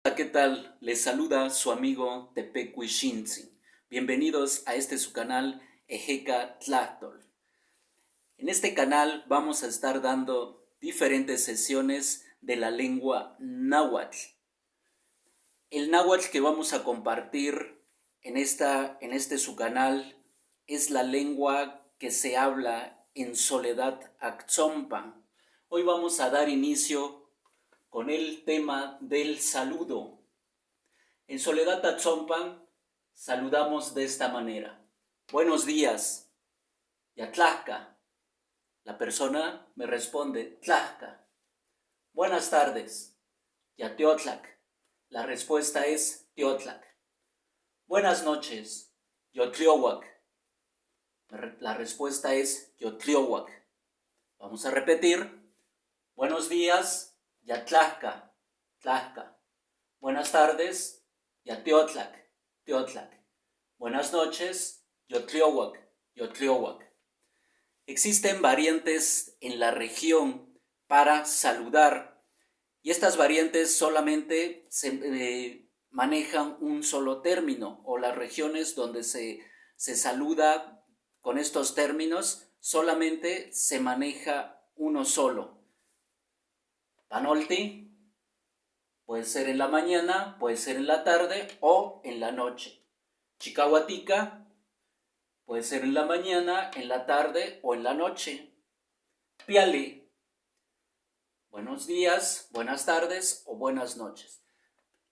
Hola, ¿qué tal? Les saluda su amigo Tepecu Shinzi. Bienvenidos a su canal Ejeka Tlahtol. En este canal vamos a estar dando diferentes sesiones de la lengua náhuatl. El náhuatl que vamos a compartir en su canal es la lengua que se habla en Soledad Aktzompan. Hoy vamos a dar inicio con el tema del saludo. En Soledad Aktzompan saludamos de esta manera. Buenos días, Yatlajka. La persona me responde, Tlajka. Buenas tardes, Yateotlac. La respuesta es Teotlac. Buenas noches, Yotliowak. La respuesta es Yotliowak. Vamos a repetir. Buenos días, Yatlajka, Tlajka. Buenas tardes, Yateotlac, Teotlac. Buenas noches, Yotliowak, Yotliowak. Existen variantes en la región para saludar y estas variantes solamente se manejan un solo término, o las regiones donde se saluda con estos términos solamente se maneja uno solo. Panolti puede ser en la mañana, puede ser en la tarde o en la noche. Chicahuatica puede ser en la mañana, en la tarde o en la noche. Piali, buenos días, buenas tardes o buenas noches.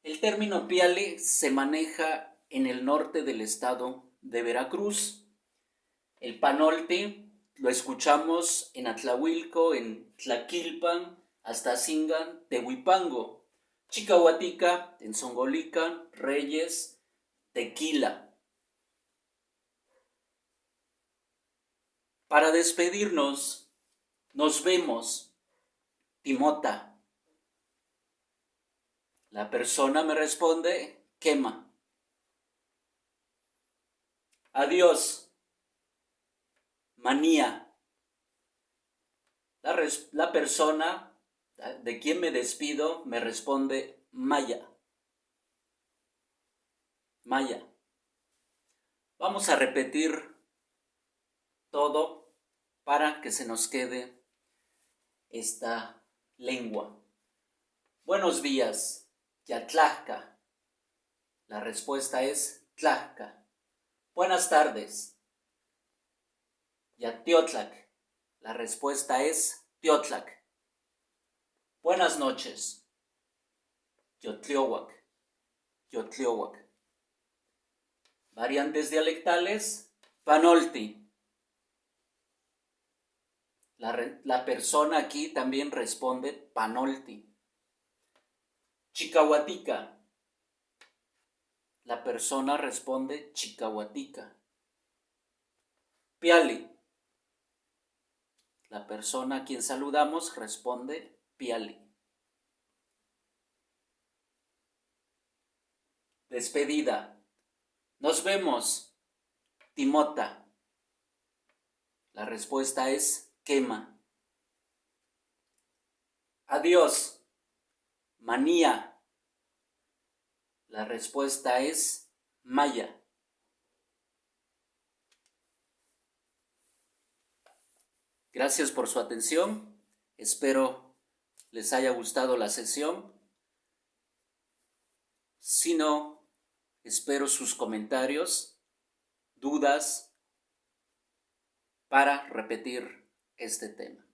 El término piali se maneja en el norte del estado de Veracruz. El panolte lo escuchamos en Atlahuilco, en Tlaquilpan, Aztacingan, Tehuipango. Chicahuatica, en Zongolican, Reyes, Tequila. Para despedirnos, nos vemos, Timota. La persona me responde, quema. Adiós, manía. La persona de quien me despido me responde, maya. Maya. Vamos a repetir todo para que se nos quede esta lengua. Buenos días, Yatlajka. La respuesta es Tlajka. Buenas tardes, Yateotlac. La respuesta es Teotlac. Buenas noches, Yotliowak. Yotliowak. Variantes dialectales, panolti. La persona aquí también responde panolti. Chicahuatica. La persona responde chicahuatica. Piali. La persona a quien saludamos responde piali. Despedida. Nos vemos, Timota. La respuesta es quema. Adiós, manía. La respuesta es maya. Gracias por su atención. Espero les haya gustado la sesión. Si no, espero sus comentarios, dudas para repetir este tema.